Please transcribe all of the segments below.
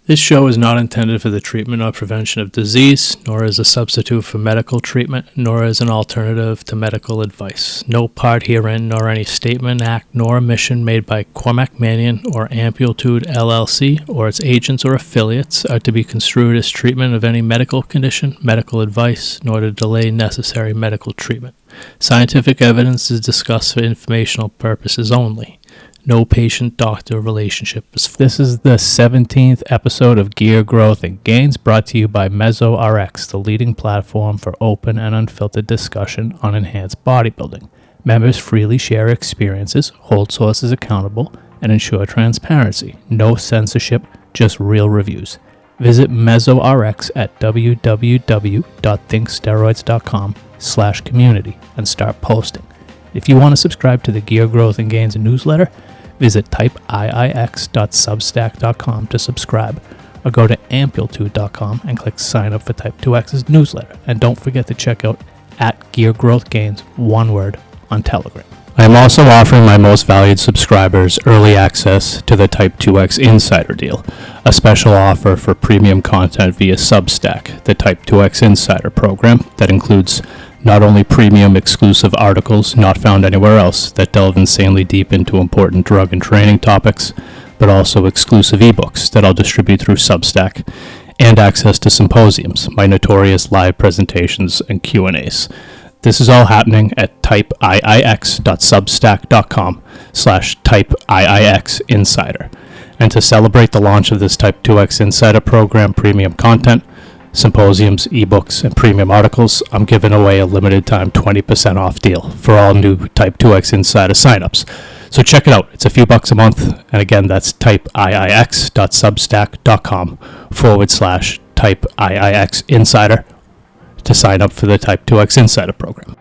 This show is not intended for the treatment or prevention of disease, nor as a substitute for medical treatment, nor as an alternative to medical advice. No part herein, nor any statement, act, nor omission made by Cormac Mannion or Amplitude LLC or its agents or affiliates are to be construed as treatment of any medical condition, medical advice, nor to delay necessary medical treatment. Scientific evidence is discussed for informational purposes only. No patient-doctor relationship is formed. This is the 17th episode of Gear Growth and Gains, brought to you by MesoRx, the leading platform for open and unfiltered discussion on enhanced bodybuilding. Members freely share experiences, hold sources accountable, and ensure transparency. No censorship, just real reviews. Visit MesoRx at www.thinksteroids.com/community and start posting. If you want to subscribe to the Gear Growth and Gains newsletter, visit Type-IIx.substack.com to subscribe, or go to amplitude.com and click sign up for Type-IIx's newsletter. And don't forget to check out @GearGrowthGains, one word, on Telegram. I am also offering my most valued subscribers early access to the Type-IIx Insider Deal, a special offer for premium content via Substack, the Type-IIx Insider program that includes not only premium exclusive articles not found anywhere else that delve insanely deep into important drug and training topics, but also exclusive ebooks that I'll distribute through Substack, and access to symposiums, my notorious live presentations, and Q&As. This is all happening at typeiix.substack.com/typeiixinsider. And to celebrate the launch of this Type-IIx Insider program premium content, symposiums, ebooks, and premium articles, I'm giving away a limited time 20% off deal for all new Type-IIx Insider signups. So check it out. It's a few bucks a month. And again, that's typeiix.substack.com/typeiix insider to sign up for the Type-IIx Insider program.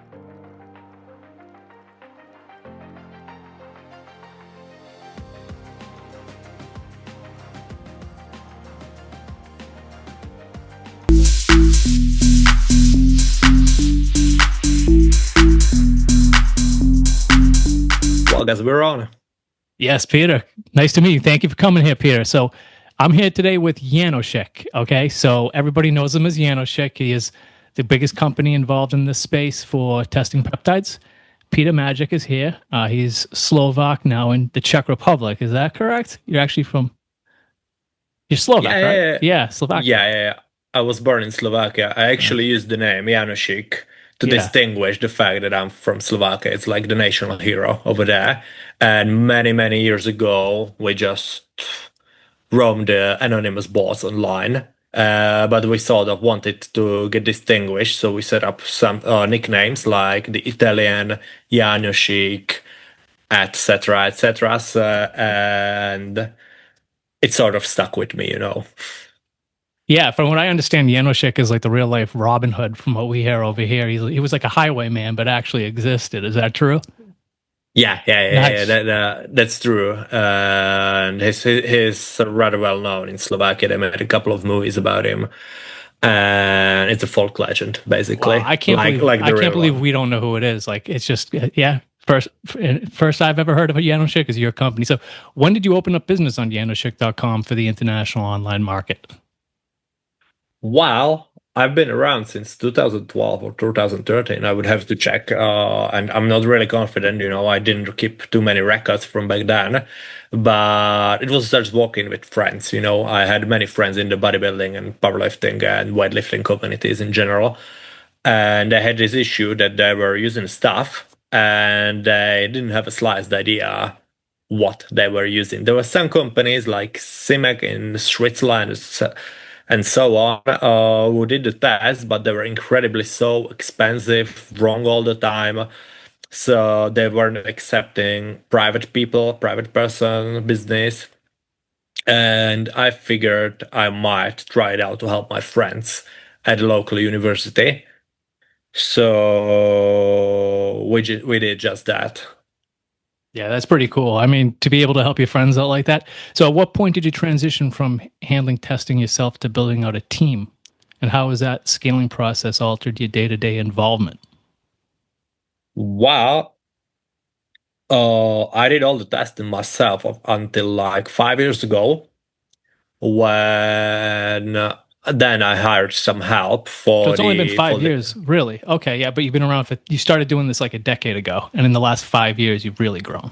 Well, guys, we're on. Yes, Peter. Nice to meet you. Thank you for coming here, Peter. So I'm here today with Janoshik. Okay, so everybody knows him as Janoshik. He is the biggest company involved in this space for testing peptides. Peter Magic is here. He's Slovak now in the Czech Republic. Is that correct? You're actually you're Slovak, right? Yeah, Slovakia. Yeah. I was born in Slovakia. I actually used the name Janoshik to distinguish the fact that I'm from Slovakia. It's like the national hero over there. And many, many years ago, we just roamed the anonymous boards online. But we sort of wanted to get distinguished, so we set up some nicknames like the Italian Janoshik, etc., etc. And it sort of stuck with me, you know. Yeah, from what I understand, Janoshik is like the real life Robin Hood from what we hear over here. He was like a highwayman, but actually existed. Is that true? Yeah. Nice. That's true. And he's rather well known in Slovakia. They made a couple of movies about him, and it's a folk legend, basically. Wow, I can't believe we don't know who it is. Like, it's just First I've ever heard of Janoshik is your company. So when did you open up business on Janoshik.com for the international online market? Well, I've been around since 2012 or 2013. I would have to check, and I'm not really confident. You know, I didn't keep too many records from back then, but it was just walking with friends. You know, I had many friends in the bodybuilding and powerlifting and weightlifting communities in general, and they had this issue that they were using stuff and they didn't have a sliced idea what they were using. There were some companies like Simek in Switzerland and so on, who did the test, but they were incredibly so expensive, wrong all the time. So they weren't accepting private people, private person, business. And I figured I might try it out to help my friends at a local university. So we did just that. Yeah, that's pretty cool. I mean, to be able to help your friends out like that. So at what point did you transition from handling testing yourself to building out a team? And how has that scaling process altered your day-to-day involvement? Well, I did all the testing myself until like 5 years ago, when then I hired some help So for it's only been the for 5 years, the really. Okay, yeah, but you've been around for, you started doing this like a decade ago, and in the last 5 years, you've really grown.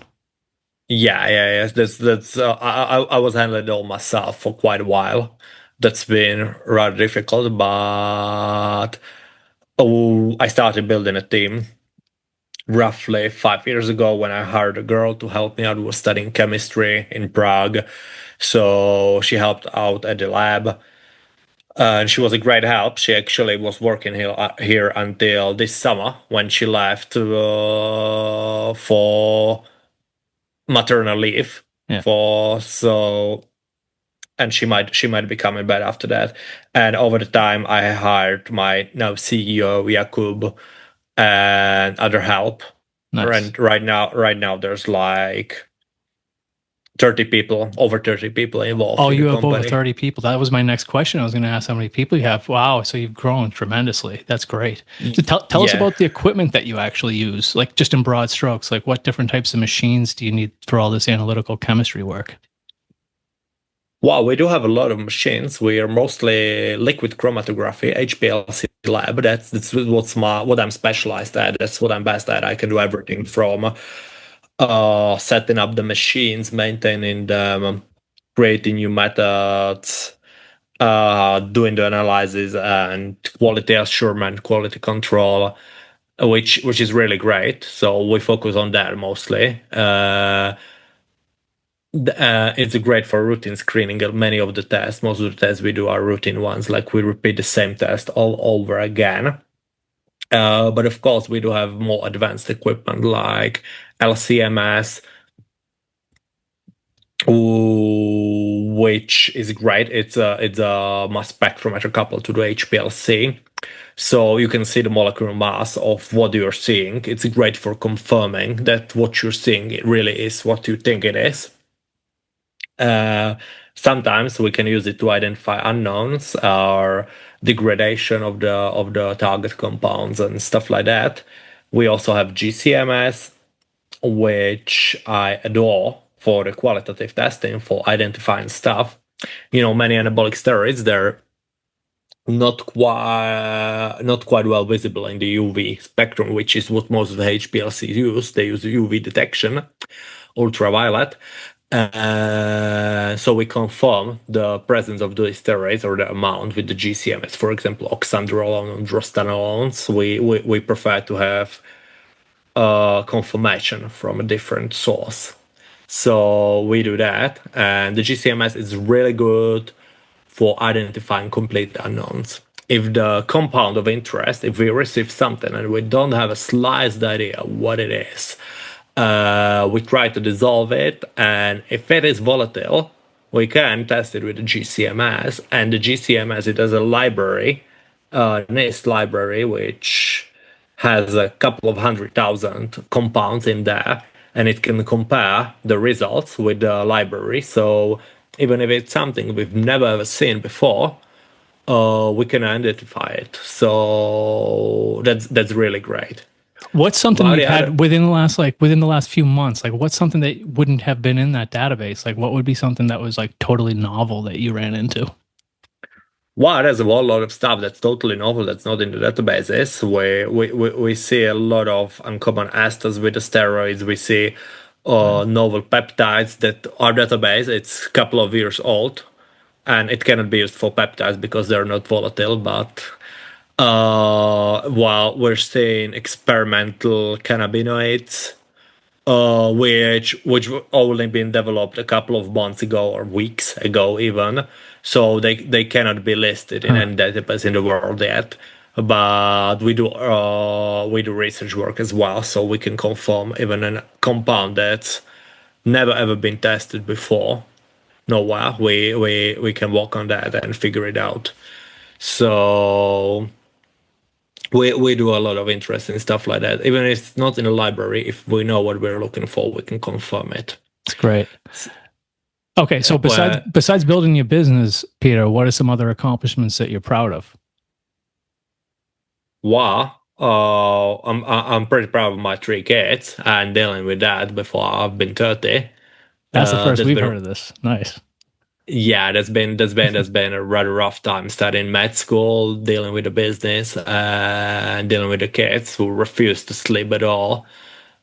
yeah. That's I was handling it all myself for quite a while. That's been rather difficult, but I started building a team roughly 5 years ago when I hired a girl to help me out. Who was studying chemistry in Prague, so she helped out at the lab. And she was a great help. She actually was working here until this summer when she left for maternal leave. Yeah, And she might be coming back after that. And over the time, I hired my now CEO Jakub and other help. nice. And right now there's like 30 people, over 30 people involved Oh, in the you have over company. 30 people. That was my next question. I was going to ask how many people you have. Wow, so you've grown tremendously. That's great. So tell us Yeah. about the equipment that you actually use, like just in broad strokes. Like what different types of machines do you need for all this analytical chemistry work? Wow, we do have a lot of machines. We are mostly liquid chromatography, HPLC lab. That's what I'm specialized at. That's what I'm best at. I can do everything from setting up the machines, maintaining them, creating new methods, doing the analysis and quality assurance, quality control, which is really great. So we focus on that mostly. It's great for routine screening. Many of the tests, most of the tests we do are routine ones, like we repeat the same test all over again. But of course, we do have more advanced equipment like LCMS, which is great. It's a mass spectrometer coupled to the HPLC, so you can see the molecular mass of what you're seeing. It's great for confirming that what you're seeing really is what you think it is. Uh, Sometimes we can use it to identify unknowns or degradation of the target compounds and stuff like that. We also have GCMS, which I adore for the qualitative testing for identifying stuff. Many anabolic steroids, they're not quite well visible in the UV spectrum, which is what most of the HPLCs use. They use UV detection, ultraviolet. So we confirm the presence of the steroids or the amount with the GCMS. For example, oxandrolone and drostanolones. We prefer to have confirmation from a different source. So we do that, and the GCMS is really good for identifying complete unknowns. If the compound of interest, if we receive something and we don't have a sliced idea what it is, we try to dissolve it, and if it is volatile, we can test it with the GCMS. And the GCMS, it has a library, NIST library, which has a couple of 100,000 compounds in there, and it can compare the results with the library. So even if it's something we've never ever seen before, we can identify it. So that's really great. What's something But you've the other had within the last few months? Like what's something that wouldn't have been in that database? Like what would be something that was like totally novel that you ran into? Wow, there's a whole lot of stuff that's totally novel that's not in the databases. We see a lot of uncommon esters with the steroids. We see Nice. novel peptides that our database, it's a couple of years old, and it cannot be used for peptides because they're not volatile. But while we're seeing experimental cannabinoids, which only been developed a couple of months ago or weeks ago even, so they cannot be listed in Huh. any database in the world yet. But we do research work as well, so we can confirm even a compound that's never ever been tested before. Nowhere we can work on that and figure it out. So we do a lot of interesting stuff like that. Even if it's not in a library, if we know what we're looking for, we can confirm it. It's great. Okay, so besides Well, besides building your business, Peter, what are some other accomplishments that you're proud of? wow. I'm pretty proud of my 3 kids and dealing with that before I've been 30. That's the first That's we've been heard of this. Nice. Yeah, that's been a rather rough time studying med school, dealing with the business, and dealing with the kids who refuse to sleep at all.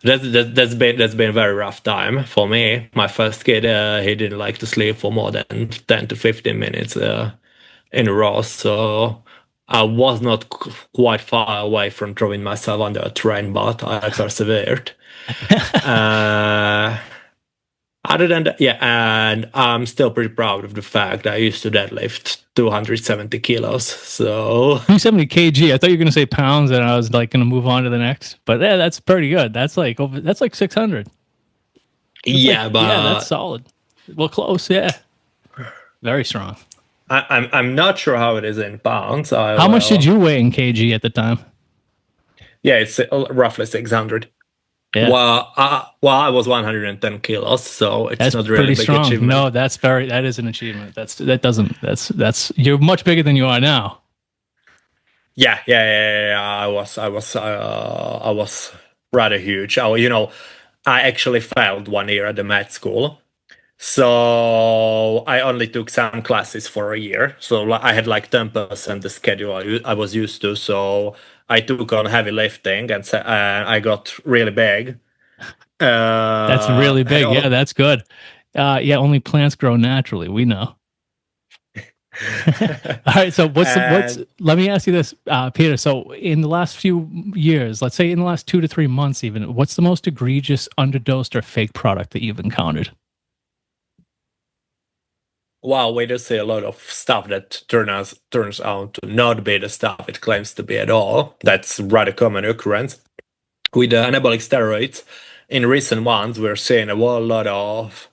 That's been a very rough time for me. My first kid, he didn't like to sleep for more than 10 to 15 minutes in a row, so I was not quite far away from throwing myself under a train, but I persevered. Uh, Other than that, yeah, and I'm still pretty proud of the fact I used to deadlift 270 kilos. So 270 kg. I thought you were gonna say pounds, and I was like gonna move on to the next. But yeah, that's pretty good. That's like over. That's like 600. That's like yeah, yeah, that's but solid. Well, close. Yeah, very strong. I'm not sure how it is in pounds. I How much did will. you weigh in kg at the time? Yeah, it's roughly 600. Yeah, Well, I was 110 kilos, so it's that's not really a pretty big strong. achievement. No, that is an achievement. That doesn't you're much bigger than you are now. Yeah. I was rather huge. I actually failed 1 year at the med school. So I only took some classes for a year. So I had like 10% the schedule I was used to. So I took on heavy lifting and I got really big. That's really And big. Yeah, that's good. Yeah, only plants grow naturally. We know. All right. So what's? and Let me ask you this, Peter. So in the last few years, let's say in the last 2 to 3 months, even, what's the most egregious underdosed or fake product that you've encountered? wow, we do see a lot of stuff that turns out to not be the stuff it claims to be at all. That's rather common occurrence. With the anabolic steroids, in recent months, we're seeing a whole lot of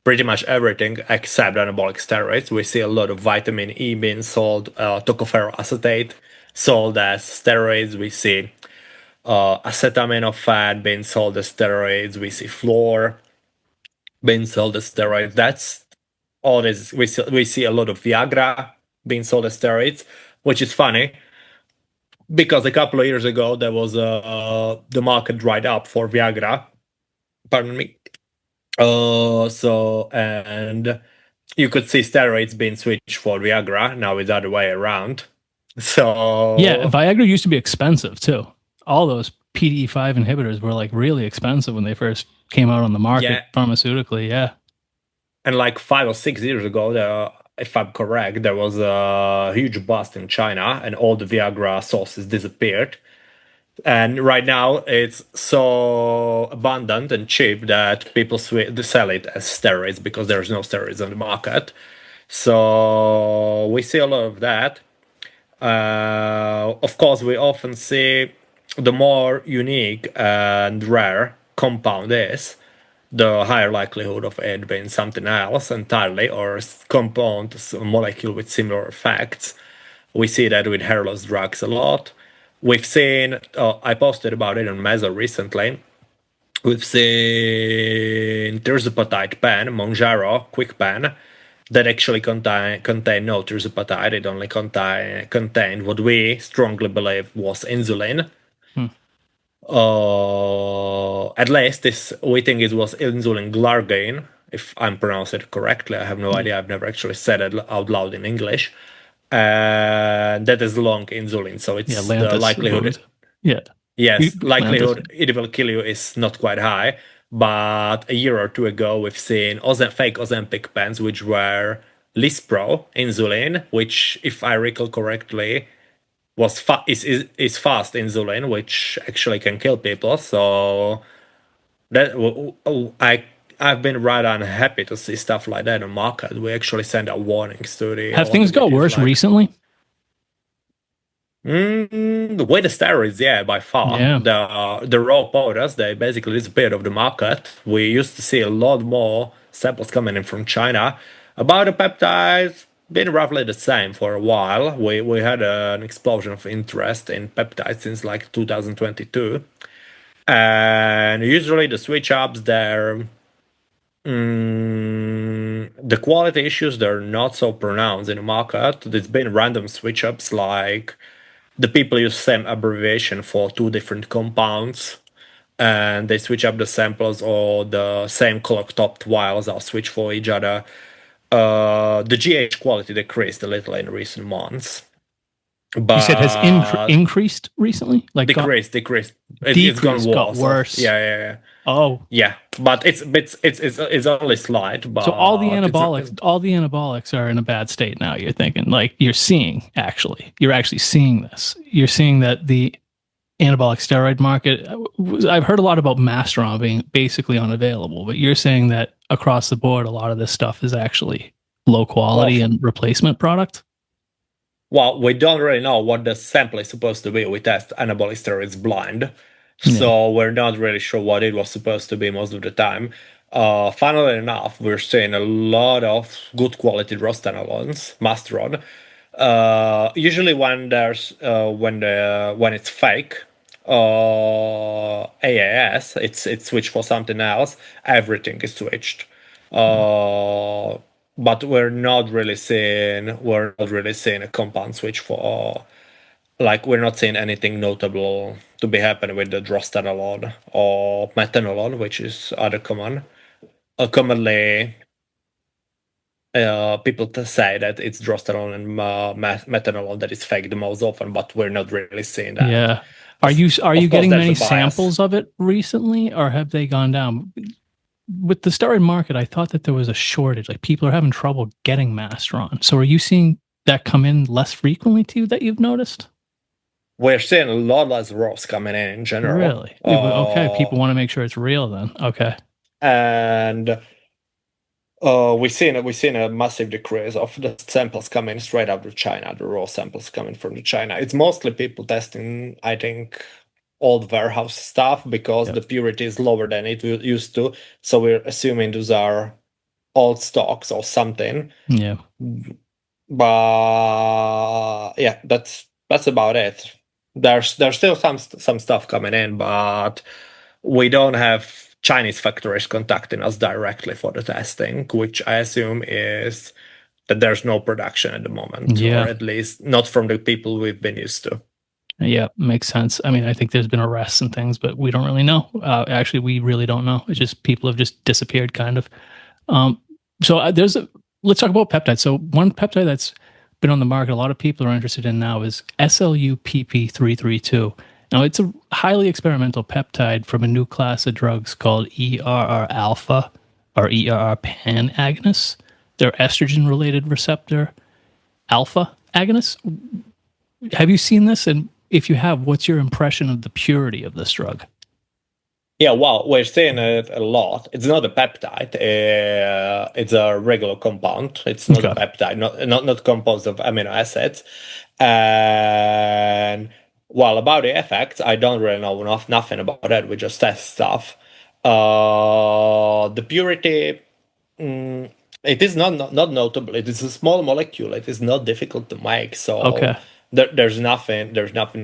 pretty much everything except anabolic steroids. We see a lot of vitamin E being sold, tocopherol sold as steroids. We see acetaminophen being sold as steroids. We see fluor being sold as steroids. That's all this. We see a lot of Viagra being sold as steroids, which is funny because a couple of years ago there was the market dried up for Viagra. Pardon me. And you could see steroids being switched for Viagra. Now it's the other way around. Yeah, So Viagra used to be expensive too. All those PDE5 inhibitors were like really expensive when they first came out on the market yeah, pharmaceutically. Yeah. and like 5 or 6 years ago, if I'm correct, there was a huge bust in China, and all the Viagra sources disappeared. And right now, it's so abundant and cheap that people sell it as steroids because there's no steroids on the market. So we see a lot of that. Of course, we often see the more unique and rare compound is, the higher likelihood of it being something else entirely or compound molecule with similar effects. We see that with hair loss drugs a lot. We've seen, I posted about it on Meza recently. We've seen tirzepatide pen, Monjaro quick pen, that actually contain no tirzepatide. It only contained what we strongly believe was insulin. Hmm. At least this we think it was insulin glargine, if I'm pronouncing it correctly. I have no Yeah. idea. I've never actually said it out loud in English. And that is long insulin, so Yeah. it's the Lantus. likelihood. Yeah. Yes, Lantus. likelihood it will kill you is not quite high. But a year or two ago, we've seen fake Ozempic pens, which were Lispro insulin, which, if I recall correctly, is fast insulin, which actually can kill people. So that I've been rather unhappy to see stuff like that on market. We actually send out warnings to the Have things got authorities, worse like recently? the way the steroids, yeah, by far. Yeah. The raw powders, they basically disappeared off the market. We used to see a lot more samples coming in from China. About the peptides, been roughly the same for a while. We had an explosion of interest in peptides since like 2022. And usually the switch ups, the quality issues, they're not so pronounced in the market. There's been random switch ups, like the people use same abbreviation for two different compounds, and they switch up the samples, or the same clock topped vials are switched for each other. The GH quality decreased a little in recent months, You said has but increased recently, like decreased. It's gone got worse. worse. Yeah. Oh, Yeah, but it's only slight, so all the but anabolics are in a bad state now. You're thinking like you're actually seeing this. You're seeing that the anabolic steroid market. I've heard a lot about Masteron being basically unavailable, but you're saying that across the board, a lot of this stuff is actually low well, quality and replacement product. well, we don't really know what the sample is supposed to be. We test anabolic steroids blind, Yeah, so we're not really sure what it was supposed to be most of the time. Funnily enough, we're seeing a lot of good quality drostanolones, Masteron. Usually, when it's fake, AAS, it's switched for something else. Everything is switched. But we're not really seeing a compound switch for like we're not seeing anything notable to be happening with the drostanolone or metanolone, which is other common. Commonly, people say that it's drostanolone and metanolone that is fake the most often, but we're not really seeing that. yeah. Of, Are of you course, getting there's a many bias. samples of it recently, or have they gone down? With the steroid market, I thought that there was a shortage. Like people are having trouble getting Masteron. So are you seeing that come in less frequently to you that you've noticed? We're seeing a lot less ROS coming in general. Really? Okay. People want to make sure it's real then. Okay. And we've seen a massive decrease of the samples coming straight out of China, the raw samples coming from the China. It's mostly people testing, I think, old warehouse stuff because Yep. the purity is lower than it used to. So we're assuming those are old stocks or something. Yeah. But yeah, that's about it. There's still some stuff coming in, but we don't have Chinese factories contacting us directly for the testing, which I assume is that there's no production at the moment, or Yeah. at least not from the people we've been used to. Yeah. Makes sense. I mean, I think there's been arrests and things, but we don't really know. Actually, we really don't know. It's just people have just disappeared kind of. Um, so let's talk about peptides. So one peptide that's been on the market, a lot of people are interested in now is SLUPP332. Now it's a highly experimental peptide from a new class of drugs called ERR alpha or ERR pan agonists. They're estrogen related receptor alpha agonists. Have you seen this? And if you have, what's your impression of the purity of this drug? Yeah, well, we're seeing it a lot. It's not a peptide. It's a regular compound. It's not a Okay. peptide, not composed of amino acids. And well, about the effects, I don't really know nothing about that. We just test stuff. The purity, it is not notable. It is a small molecule. It is not difficult to make. So Okay. there's nothing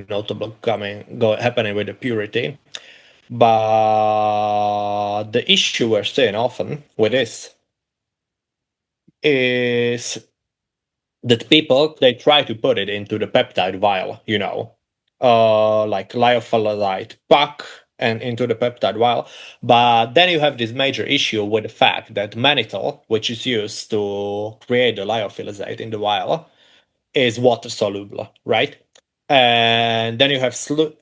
notable happening with the purity. But the issue we're seeing often with this is that people they try to put it into the peptide vial, like lyophilized pack and into the peptide vial. But then you have this major issue with the fact that mannitol, which is used to create the lyophilizate in the vial, is water soluble, right? And then you have SLUPP,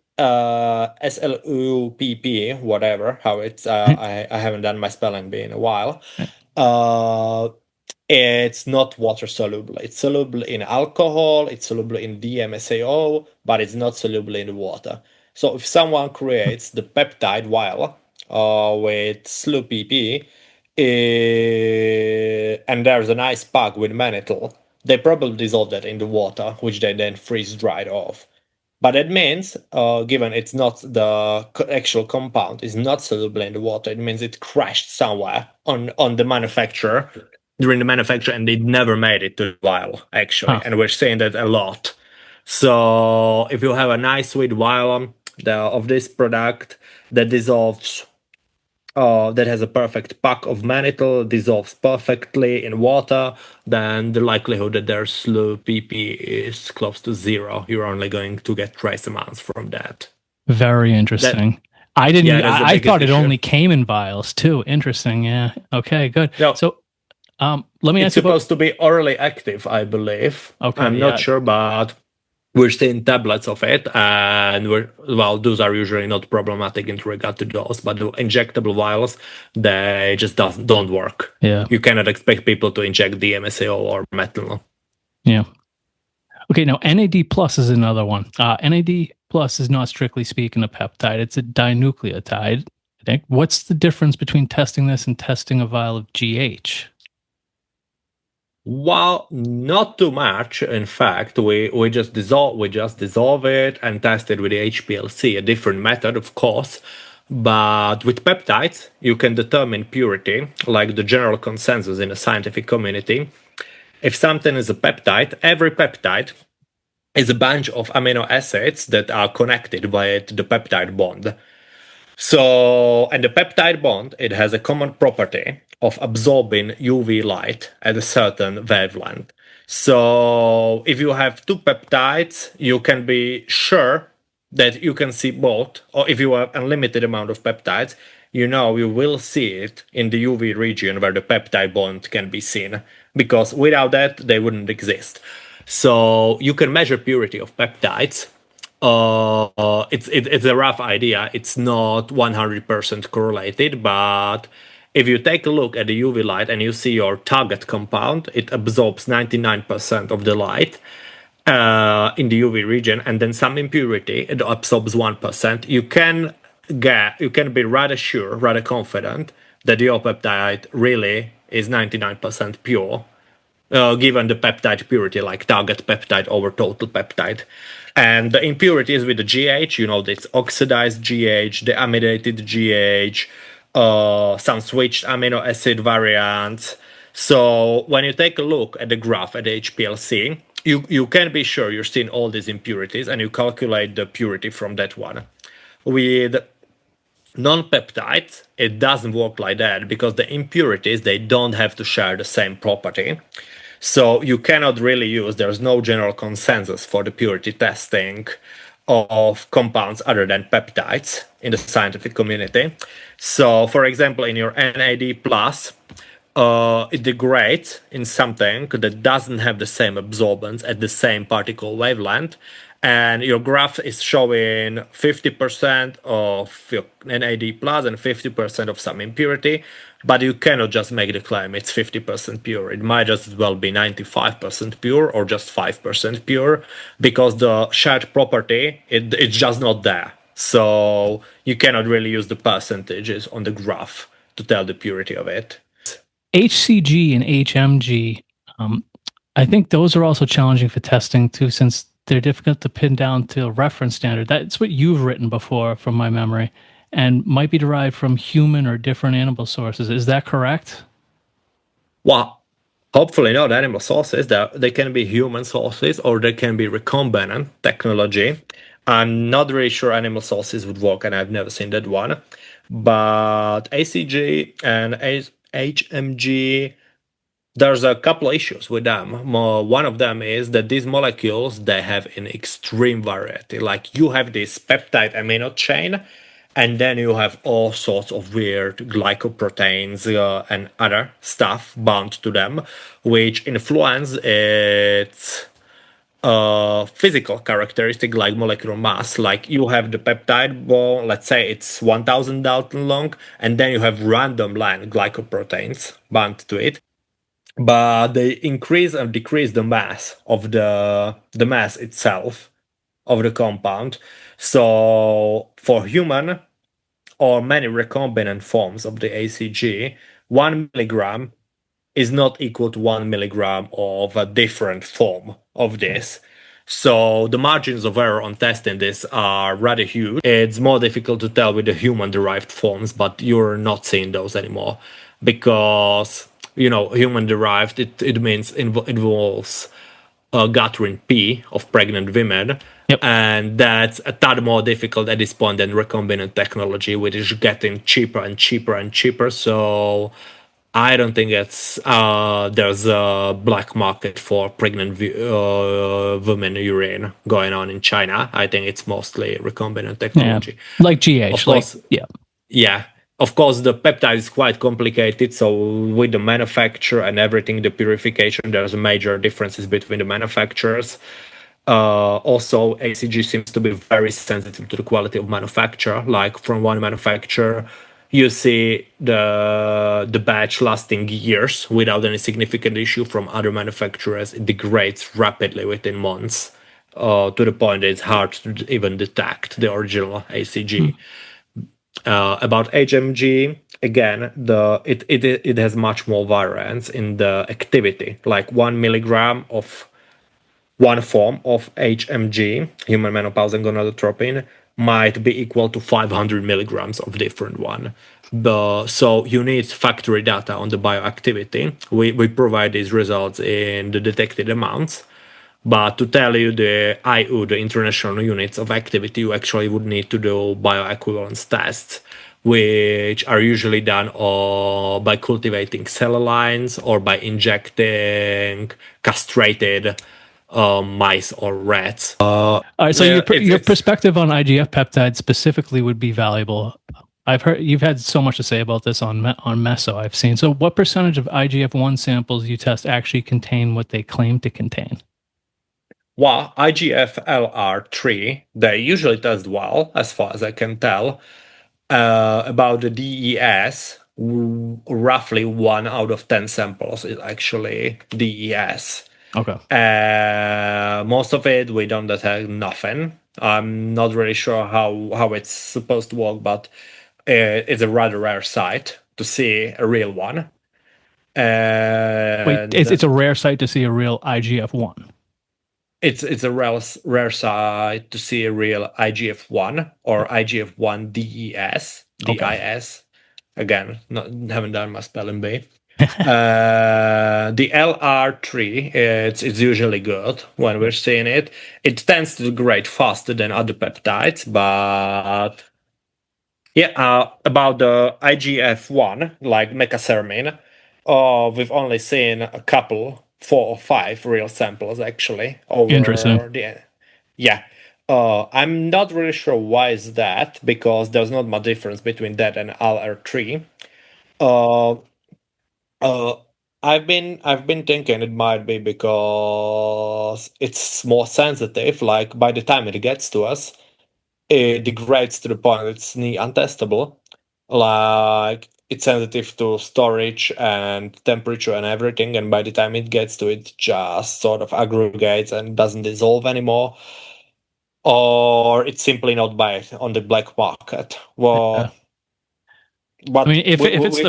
whatever, how it's, I haven't done my spelling bee in a while. Uh, it's not water soluble. It's soluble in alcohol, it's soluble in DMSAO, but it's not soluble in the water. So if someone creates the peptide vial with SLUPP, and there's a nice pack with mannitol, they probably dissolve that in the water, which they then freeze dried off. But that means, given it's not the actual compound, is not soluble in the water, it means it crashed somewhere on the manufacturer during the manufacture, and it never made it to the vial actually. Huh. And we're seeing that a lot. So if you have a nice sweet vial of this product that dissolves that has a perfect pack of mannitol, dissolves perfectly in water, then the likelihood that there's slow PP is close to zero. You're only going to get trace amounts from that. Very That interesting. I didn't. yeah, that's the I biggest thought it issue. only came in vials too. Interesting. Yeah. Okay. Good. No, So, let me It's ask you about. supposed to be orally active, I believe. Okay, I'm yeah. not sure, but we're seeing tablets of it, and those are usually not problematic in regard to dose, but the injectable vials, they just don't work. Yeah. You cannot expect people to inject DMSO or methanol. Yeah. Okay, now NAD plus is another one. NAD plus is not strictly speaking a peptide; it's a dinucleotide. I think. What's the difference between testing this and testing a vial of GH? Well, not too much. In fact, we just dissolve it and test it with the HPLC, a different method, of course. But with peptides, you can determine purity, like the general consensus in the scientific community. If something is a peptide, every peptide is a bunch of amino acids that are connected by the peptide bond. So, and the peptide bond, it has a common property of absorbing UV light at a certain wavelength. So, if you have two peptides, you can be sure that you can see both, or if you have unlimited amount of peptides, you will see it in the UV region where the peptide bond can be seen, because without that, they wouldn't exist. So, you can measure purity of peptides. It's a rough idea. It's not 100% correlated, but if you take a look at the UV light and you see your target compound, it absorbs 99% of the light in the UV region, and then some impurity, it absorbs 1%. You can be rather sure, rather confident that your peptide really is 99% pure. Given the peptide purity, like target peptide over total peptide. And the impurities with the GH, it's oxidized GH, the amidated GH, some switched amino acid variants. So when you take a look at the graph at the HPLC, you can be sure you're seeing all these impurities, and you calculate the purity from that one. With non-peptides, it doesn't work like that, because the impurities, they don't have to share the same property. So you cannot really use, there's no general consensus for the purity testing of compounds other than peptides in the scientific community. So, for example, in your NAD+, it degrades in something that doesn't have the same absorbance at the same particle wavelength, and your graph is showing 50% of your NAD plus and 50% of some impurity, but you cannot just make the claim it's 50% pure. It might just as well be 95% pure or just 5% pure, because the shared property, it's just not there. So you cannot really use the percentages on the graph to tell the purity of it. HCG and HMG, I think those are also challenging for testing too, since they're difficult to pin down to a reference standard. That's what you've written before, from my memory, and might be derived from human or different animal sources. Is that correct? Well, hopefully not animal sources. They can be human sources, or they can be recombinant technology. I'm not really sure animal sources would work, and I've never seen that one. But ACG and HMG, there's a couple of issues with them. One of them is that these molecules, they have an extreme variety. Like, you have this peptide amino chain, and then you have all sorts of weird glycoproteins and other stuff bound to them, which influence its physical characteristic, like molecular mass. Like, you have the peptide bond, let's say it's 1000 Dalton long, and then you have random line glycoproteins bound to it, but they increase and decrease the mass of the mass itself of the compound. So for human or many recombinant forms of the ACG, 1 milligram is not equal to 1 milligram of a different form of this. So the margins of error on testing this are rather huge. It's more difficult to tell with the human-derived forms, but you're not seeing those anymore, because human-derived, it means involves Gathering P of pregnant women. Yep. And that's a tad more difficult at this point than recombinant technology, which is getting cheaper and cheaper and cheaper. So I don't think there's a black market for pregnant women urine going on in China. I think it's mostly recombinant technology. Yeah. Like GH. Of course, yeah. Yeah. Of course, the peptide is quite complicated. So with the manufacturer and everything, the purification, there's major differences between the manufacturers. Also, ACG seems to be very sensitive to the quality of manufacture. Like from one manufacturer, you see the batch lasting years without any significant issue. From other manufacturers, it degrades rapidly within months, to the point that it's hard to even detect the original ACG. About HMG, again, it has much more variance in the activity. Like 1 milligram of one form of HMG, human menopausal gonadotropin, might be equal to 500 milligrams of different one. So you need factory data on the bioactivity. We provide these results in the detected amounts. But to tell you the IU, the international units of activity, you actually would need to do bioequivalence tests, which are usually done by cultivating cell lines or by injecting castrated mice or rats. All right, so Yeah, your perspective on IGF peptides specifically would be valuable. I've heard you've had so much to say about this on Meso. I've seen. So, what percentage of IGF-1 samples you test actually contain what they claim to contain? well, IGF-LR3, they usually test well, as far as I can tell. About the DES, roughly 1 out of 10 samples is actually DES. Okay. Most of it we don't detect nothing. I'm not really sure how it's supposed to work, but it's a rather rare sight to see a real one. Wait, And it's a rare sight to see a real IGF-1. it's a rare sight to see a real IGF-1 or IGF-1 DES, Okay. DIS. Again, haven't done my spelling bee. The LR3, it's usually good when we're seeing it. It tends to degrade faster than other peptides, but yeah, about the IGF-1, like mecasermin, we've only seen a couple, 4 or 5 real samples actually Interesting. over the. Yeah. I'm not really sure why is that, because there's not much difference between that and LR3. Uh, uh, I've been thinking it might be because it's more sensitive. Like by the time it gets to us, it degrades to the point it's near untestable. Like it's sensitive to storage and temperature and everything, and by the time it gets to it, just sort of aggregates and doesn't dissolve anymore, or it's simply not buy it on the black market. Yeah. Well, I but mean, if it's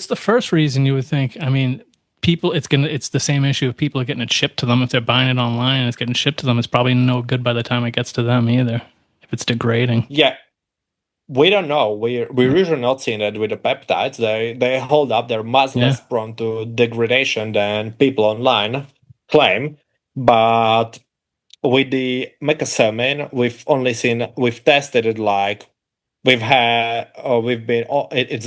the first reason, you would think. I mean, it's the same issue. If people are getting it shipped to them, if they're buying it online and it's getting shipped to them, it's probably no good by the time it gets to them either. If it's degrading. yeah, we don't know. We're usually not seeing that with the peptides. They hold up. They're much Yeah. less prone to degradation than people online claim. But with the mecasermin, we've tested it like it's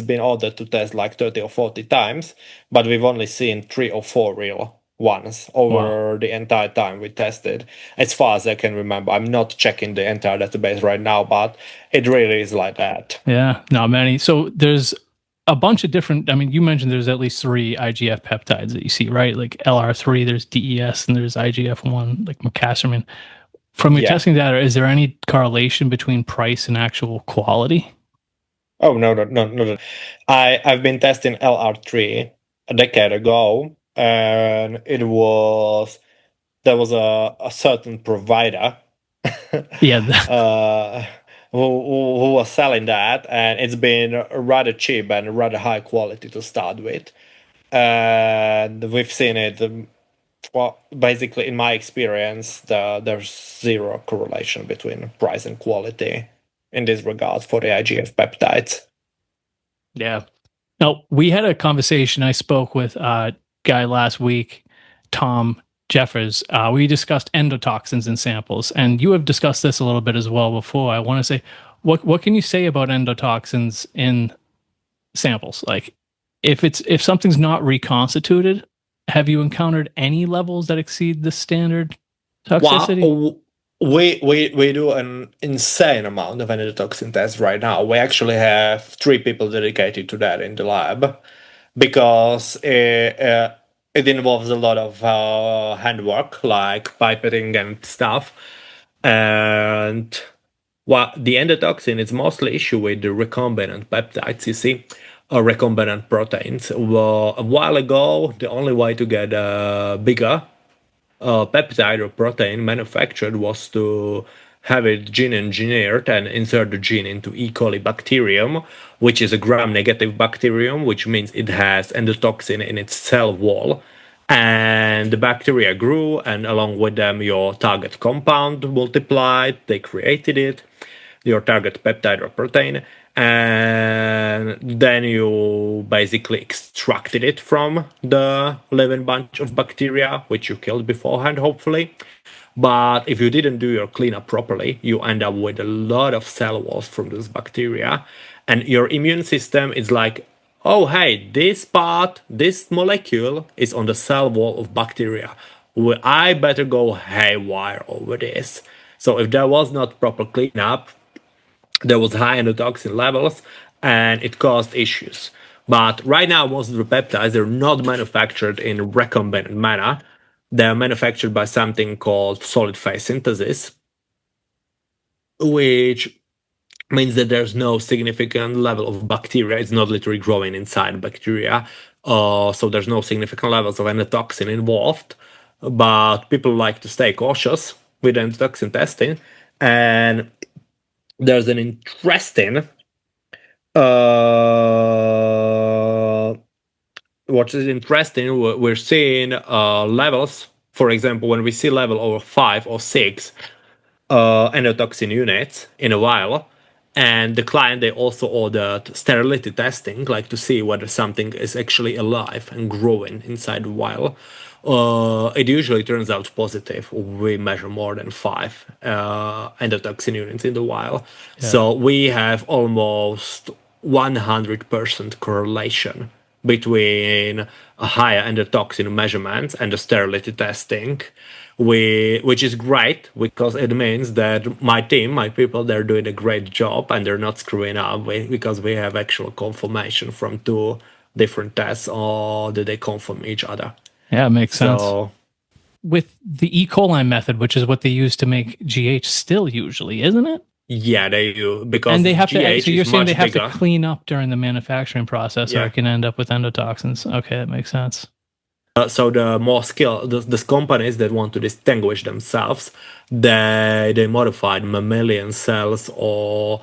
been ordered to test like 30 or 40 times, but we've only seen 3 or 4 real ones Wow. over the entire time we tested, as far as I can remember. I'm not checking the entire database right now, but it really is like that. Yeah. Not many. So there's a bunch of different. I mean, you mentioned there's at least 3 IGF peptides that you see, right? Like LR3, there's DES, and there's IGF-1, like mecasermin. From your Yeah. testing data, is there any correlation between price and actual quality? Oh, no, no, no, no. I've been testing LR3 a decade ago, and there was a certain provider Yeah. uh, who was selling that, and it's been rather cheap and rather high quality to start with. And we've seen it. Well, basically, in my experience, there's zero correlation between price and quality in this regard for the IGF peptides. Yeah. No, we had a conversation. I spoke with a guy last week, Tom Jeffers. We discussed endotoxins in samples, and you have discussed this a little bit as well before. I want to say, what can you say about endotoxins in samples? Like, if something's not reconstituted, have you encountered any levels that exceed the standard toxicity? Well, we do an insane amount of endotoxin tests right now. We actually have 3 people dedicated to that in the lab because it involves a lot of handwork, like pipetting and stuff. And well, the endotoxin is mostly issue with the recombinant peptides. You see, recombinant proteins. Well, a while ago, the only way to get bigger peptide or protein manufactured was to have it gene engineered and insert the gene into E. coli bacterium, which is a gram-negative bacterium, which means it has endotoxin in its cell wall. And the bacteria grew, and along with them, your target compound multiplied. They created it, your target peptide or protein, and then you basically extracted it from the living bunch of bacteria, which you killed beforehand, hopefully. But if you didn't do your cleanup properly, you end up with a lot of cell walls from those bacteria, and your immune system is like, oh, hey, this part, this molecule is on the cell wall of bacteria. Well, I better go haywire over this. So if there was not proper cleanup, there was high endotoxin levels and it caused issues. But right now, most of the peptides, they're not manufactured in recombinant manner. They're manufactured by something called solid phase synthesis, which means that there's no significant level of bacteria. It's not literally growing inside bacteria. So there's no significant levels of endotoxin involved. But people like to stay cautious with endotoxin testing. And there's an interesting what is interesting, we're seeing levels. For example, when we see level over 5 or 6 endotoxin units in a vial, and the client, they also ordered sterility testing, like to see whether something is actually alive and growing inside the vial. It usually turns out positive. We measure more than 5 endotoxin units in the vial. Yeah. So we have almost 100% correlation between a higher endotoxin measurements and the sterility testing, which is great because it means that my team, my people, they're doing a great job and they're not screwing up because we have actual confirmation from 2 different tests, or that they confirm each other. Yeah, it makes sense. So With the E. coli method, which is what they use to make GH still usually, isn't it? yeah, they do, because And they have GH to. So you're is saying much they have bigger. to clean up during the manufacturing process, or Yeah. it can end up with endotoxins. Okay, that makes sense. So the more skilled, the companies that want to distinguish themselves, they modified mammalian cells or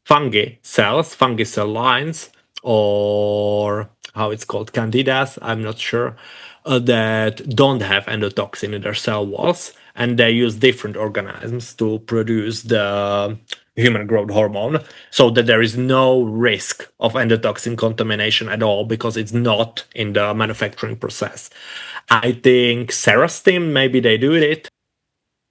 fungi cells, fungi cell lines, or how it's called, candidas, I'm not sure, that don't have endotoxin in their cell walls, and they use different organisms to produce the human growth hormone, so that there is no risk of endotoxin contamination at all because it's not in the manufacturing process. I think Serostim, maybe they do it.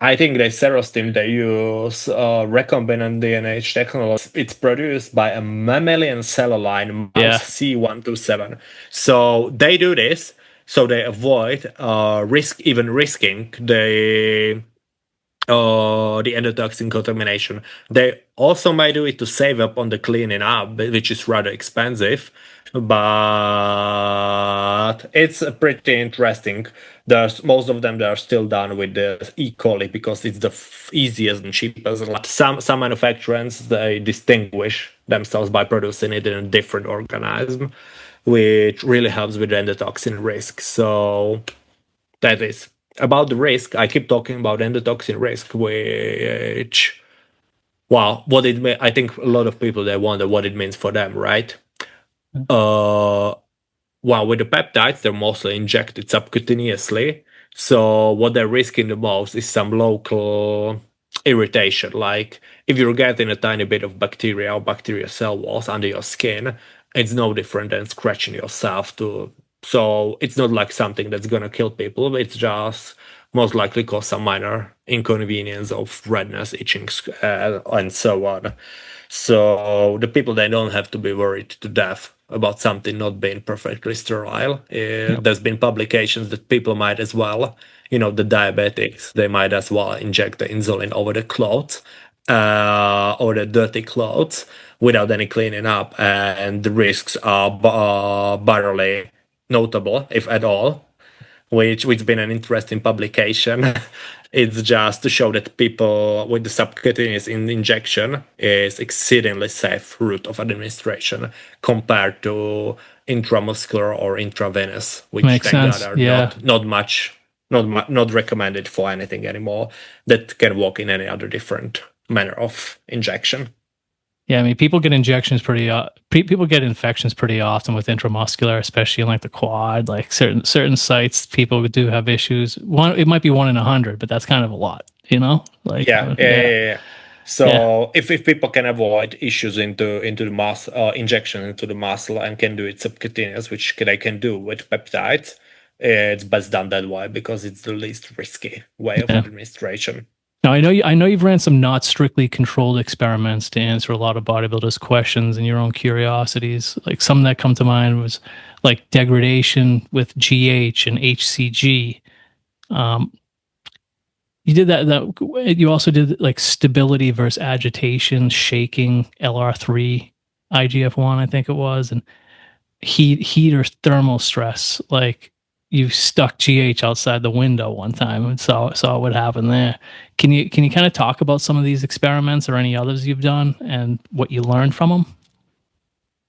I think they Serostim, they use recombinant DNA technology. It's produced by a mammalian cell line, Yeah. mouse C127. So they do this, so they avoid risking the endotoxin contamination. They also may do it to save up on the cleaning up, which is rather expensive, but it's pretty interesting. There's most of them that are still done with the E. coli because it's the easiest and cheapest. Like some manufacturers, they distinguish themselves by producing it in a different organism, which really helps with the endotoxin risk. So that is about the risk. I keep talking about endotoxin risk, which, wow, what it I think a lot of people, they wonder what it means for them, right? Well, with the peptides, they're mostly injected subcutaneously. So what they're risking the most is some local irritation. Like if you're getting a tiny bit of bacteria or bacteria cell walls under your skin, it's no different than scratching yourself to. So it's not like something that's gonna kill people. It's just most likely cause some minor inconvenience of redness, itching, and so on. So the people, they don't have to be worried to death about something not being perfectly sterile. Yep. There's been publications that people might as well, the diabetics, they might as well inject the insulin over the clothes or the dirty clothes without any cleaning up, and the risks are barely notable, if at all, which been an interesting publication. It's just to show that people with the subcutaneous injection is exceedingly safe route of administration compared to intramuscular or intravenous, which Makes thank God sense. are Yeah. not recommended for anything anymore. That can work in any other different manner of injection. Yeah, I mean, people get injections people get infections pretty often with intramuscular, especially in like the quad, like certain sites. People do have issues. It might be 1 in 100, but that's kind of a lot, Like, Yeah, yeah, yeah, yeah, yeah. yeah, So if people can avoid issues into the muscle injection into the muscle and can do it subcutaneous, which they can do with peptides, it's best done that way because it's the least risky way of yeah. administration. Now I know you've ran some not strictly controlled experiments to answer a lot of bodybuilders' questions and your own curiosities. Like some that come to mind was like degradation with GH and HCG. Um, You did that. You also did like stability versus agitation, shaking, LR3, IGF-1, I think it was, and heat or thermal stress. Like you stuck GH outside the window one time and saw what happened there. Can you kind of talk about some of these experiments or any others you've done and what you learned from them?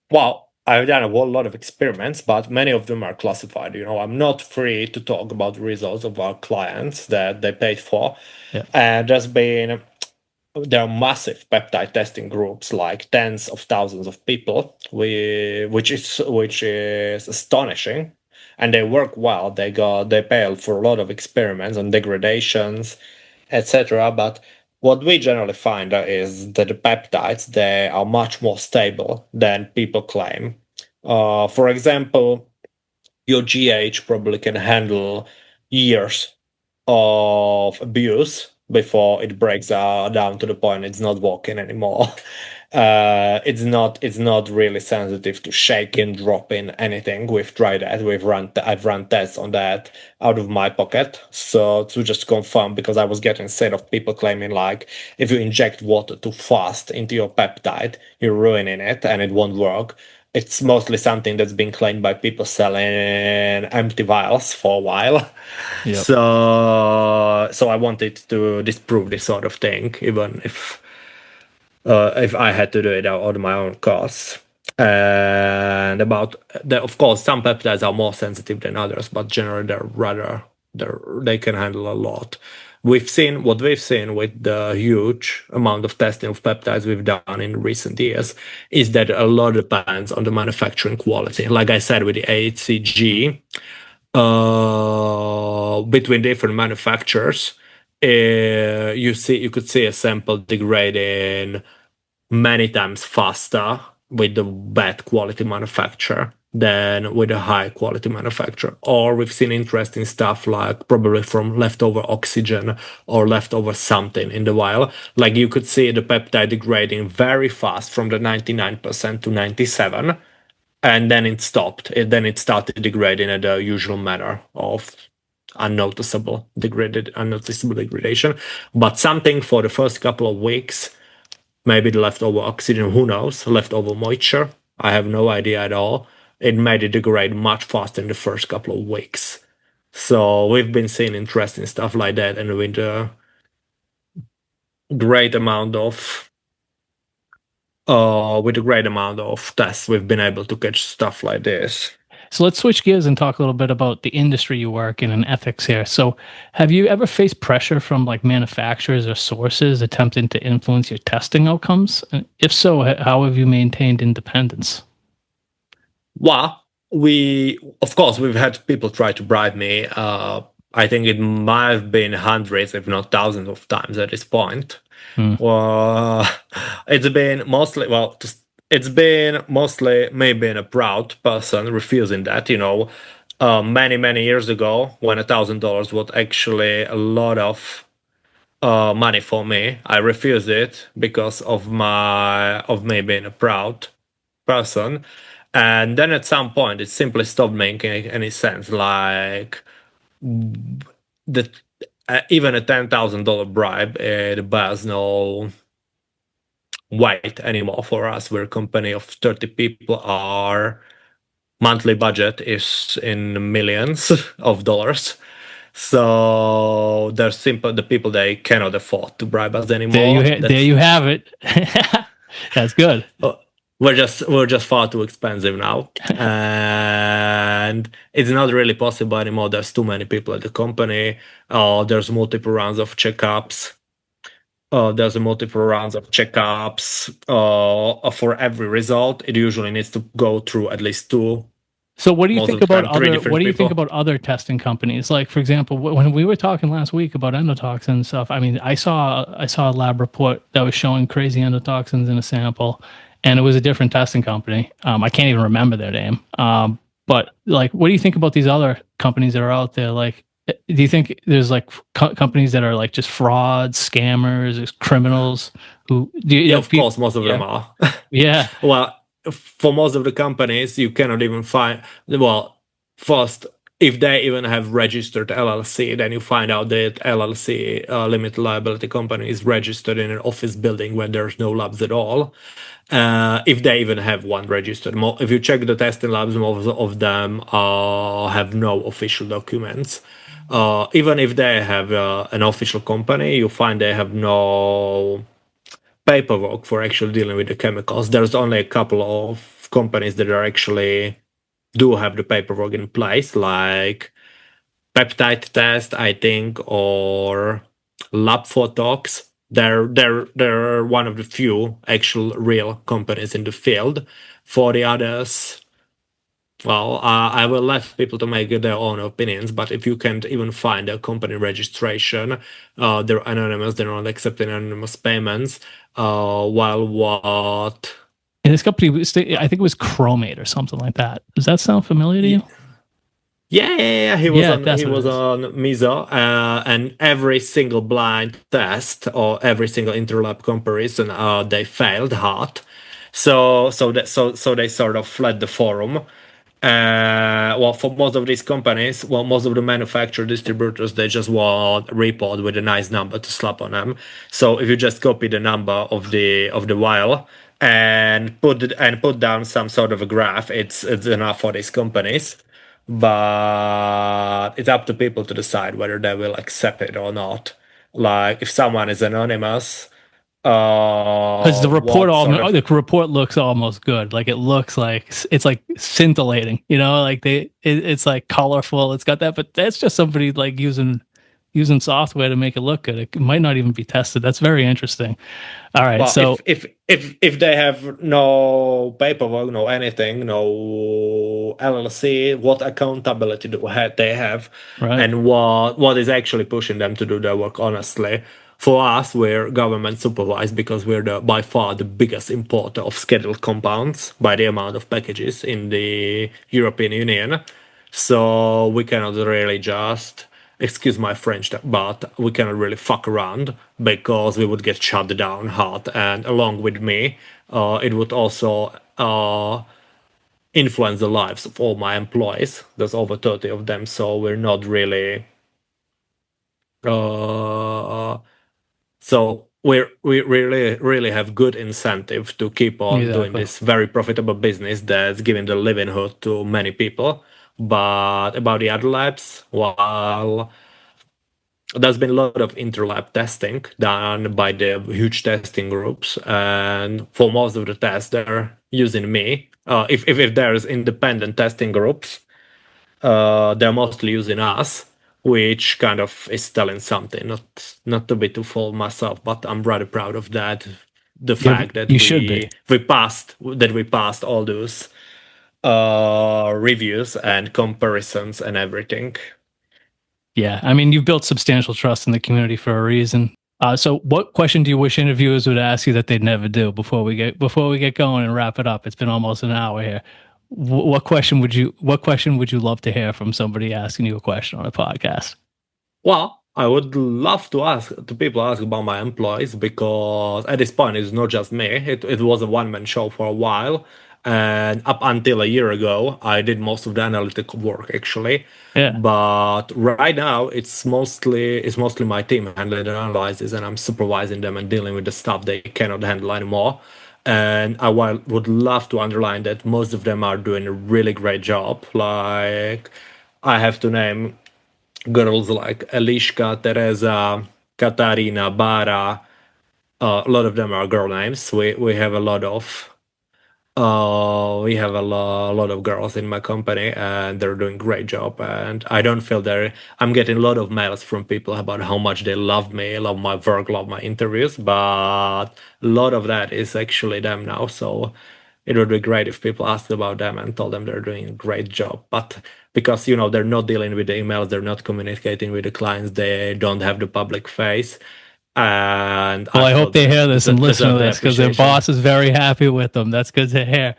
Well, I've done a whole lot of experiments, but many of them are classified. I'm not free to talk about the results of our clients that they paid for. Yeah. And there are massive peptide testing groups, like tens of thousands of people, which is astonishing, and they work well. They pay for a lot of experiments on degradations, etc. But what we generally find is that the peptides, they are much more stable than people claim. For example, your GH probably can handle years of abuse before it breaks down to the point it's not walking anymore. It's not really sensitive to shaking, dropping, anything. We've tried that. I've run tests on that out of my pocket. So to just confirm, because I was getting sick of people claiming like if you inject water too fast into your peptide, you're ruining it and it won't work. It's mostly something that's been claimed by people selling empty vials for a while. Yep. So I wanted to disprove this sort of thing, even if I had to do it out of my own costs. And of course, some peptides are more sensitive than others, but generally they can handle a lot. What we've seen with the huge amount of testing of peptides we've done in recent years is that a lot depends on the manufacturing quality. Like I said, with the HCG, between different manufacturers, you could see a sample degrading many times faster with the bad quality manufacturer than with a high quality manufacturer. Or we've seen interesting stuff like probably from leftover oxygen or leftover something in the vial. Like you could see the peptide degrading very fast from the 99% to 97, and then it stopped. Then it started degrading at the usual manner of unnoticeable degradation. But something for the first couple of weeks, maybe the leftover oxygen, who knows, leftover moisture, I have no idea at all. It made it degrade much faster in the first couple of weeks. So we've been seeing interesting stuff like that, and with a great amount of tests, we've been able to catch stuff like this. So let's switch gears and talk a little bit about the industry you work in and ethics here. So, have you ever faced pressure from like manufacturers or sources attempting to influence your testing outcomes? And if so, how have you maintained independence? Well, of course, we've had people try to bribe me. I think it might have been hundreds, if not thousands of times at this point. Hmm. Well, it's been mostly, it's been mostly me being a proud person, refusing that, many years ago when $1,000 was actually a lot of money for me. I refused it because of me being a proud person. And then at some point, it simply stopped making any sense. Like the even a $10,000 bribe, it bears no weight anymore for us. We're a company of 30 people. Our monthly budget is in millions of dollars. So they're simple. The people, they cannot afford to bribe us anymore. There That's you have it. That's good. we're just far too expensive now, and it's not really possible anymore. There's too many people at the company. There's multiple rounds of checkups. There's a multiple rounds of checkups. For every result, it usually needs to go through at least two, So what do you most think of the about time three other what different do you think people. about other testing companies? Like for example, when we were talking last week about endotoxin stuff, I mean, I saw a lab report that was showing crazy endotoxins in a sample, and it was a different testing company. I can't even remember their name. But like, what do you think about these other companies that are out there? Like, do you think there's like companies that are like just frauds, scammers, criminals who do you Yeah, like of people? course, most of them Yeah, are. yeah. Well, for most of the companies, you cannot even find. Well, first, if they even have registered LLC, then you find out that LLC, limited liability company, is registered in an office building where there's no labs at all. If they even have one registered. If you check the testing labs, most of them have no official documents. Even if they have an official company, you find they have no paperwork for actually dealing with the chemicals. There's only a couple of companies that are actually do have the paperwork in place, like peptide test, I think, or lab for tox. They're one of the few actual real companies in the field. For the others, well, I will let people to make their own opinions. But if you can't even find a company registration, they're anonymous. They're not accepting anonymous payments. While what? And this company was, I think it was Chromate or something like that. Does that sound familiar to you? Yeah. He was Yeah, on that's he what it was is. on Miso, and every single blind test or every single interlab comparison, they failed hard. So they sort of fled the forum. Well, for most of these companies, well, most of the manufacturer distributors, they just want a report with a nice number to slap on them. So if you just copy the number of the vial and put down some sort of a graph, it's enough for these companies. But it's up to people to decide whether they will accept it or not. Like if someone is anonymous, Because what sort of the report looks almost good. Like it looks like it's like scintillating, you know, like it's like colorful. It's got that, but that's just somebody like using software to make it look good. It might not even be tested. That's very interesting. All right, Well, so if they have no paperwork, no anything, no LLC, what accountability they have, right. and what is actually pushing them to do their work honestly? For us, we're government supervised because we're by far the biggest importer of scheduled compounds by the amount of packages in the European Union. So we cannot really just, excuse my French, but we cannot really fuck around because we would get shut down hard. And along with me, it would also influence the lives of all my employees. There's over 30 of them, so we're not really. Uh, so we really have good incentive to keep on doing Exactly. this very profitable business that's giving the livelihood to many people. But about the other labs, well, there's been a lot of interlab testing done by the huge testing groups, and for most of the tests, they're using me. If there's independent testing groups, they're mostly using us, which kind of is telling something. Not to be too full myself, but I'm rather proud of that. The fact that You should be. we passed all those reviews and comparisons and everything. Yeah, I mean, you've built substantial trust in the community for a reason. So, what question do you wish interviewers would ask you that they'd never do before we get going and wrap it up? It's been almost an hour here. What question would you love to hear from somebody asking you a question on a podcast? Well, I would love to people ask about my employees, because at this point it's not just me. It was a one-man show for a while, and up until a year ago, I did most of the analytical work actually. Yeah. But right now, it's mostly my team handling the analysis, and I'm supervising them and dealing with the stuff they cannot handle anymore. And I would love to underline that most of them are doing a really great job. Like, I have to name girls like Elishka, Teresa, Katarina, Bara. A lot of them are girl names. We have a lot of lot of girls in my company, and they're doing great job. And I don't feel there. I'm getting a lot of mails from people about how much they love me, love my work, love my interviews. But a lot of that is actually them now. So it would be great if people asked about them and told them they're doing a great job. But because they're not dealing with the emails, they're not communicating with the clients, they don't have the public face. And well, I hope they hear this and listen to this, because their boss is very happy with them. That's good to hear.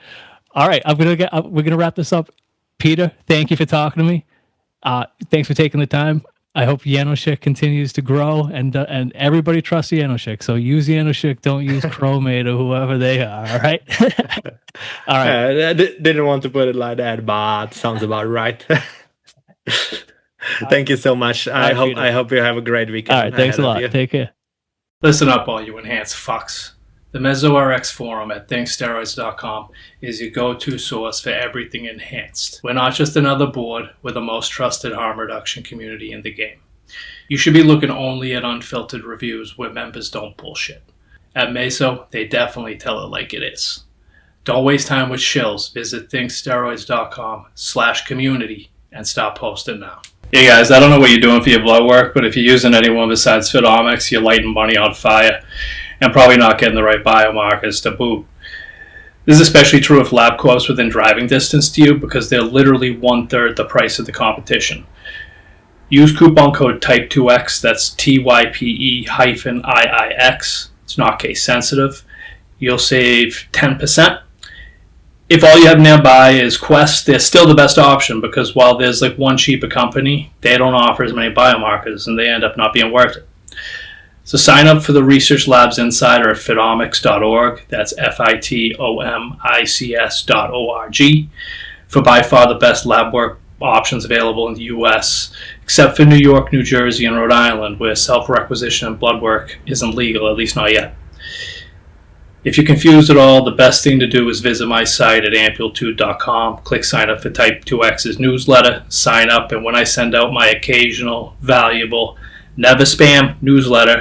All right, we're gonna wrap this up. Peter, thank you for talking to me. Thanks for taking the time. I hope Janoshik continues to grow, and everybody trusts Janoshik. So use Janoshik, don't use Chromate or whoever they are. All right. All right. I didn't want to put it like that, but sounds about right. Thank you so much. I hope you have a great weekend. All right, thanks a lot. Take care. Listen up, all you enhanced fucks. The MesoRx forum at thinksteroids.com is your go-to source for everything enhanced. We're not just another board, we're the most trusted harm reduction community in the game. You should be looking only at unfiltered reviews where members don't bullshit. At Meso, they definitely tell it like it is. Don't waste time with shills. Visit thinksteroids.com/community and stop posting now. Hey guys, I don't know what you're doing for your blood work, but if you're using anyone besides Steroids, you're lighting money on fire and probably not getting the right biomarkers to boot. This is especially true if LabCorp's within driving distance to you, because they're literally 1/3 the price of the competition. Use coupon code Type-IIx, that's TYPE-IIX. It's not case sensitive. You'll save 10%. If all you have nearby is Quest, they're still the best option, because while there's like one cheaper company, they don't offer as many biomarkers and they end up not being worth it. So sign up for the Research Labs Insider at fitomix.org. That's FITOMICS.org for by far the best lab work options available in the US, except for New York, New Jersey, and Rhode Island, where self-requisition and blood work isn't legal, at least not yet. If you're confused at all, the best thing to do is visit my site at amplitude.com, click sign up for Type-IIx's newsletter, sign up, and when I send out my occasional, valuable, never spam newsletter,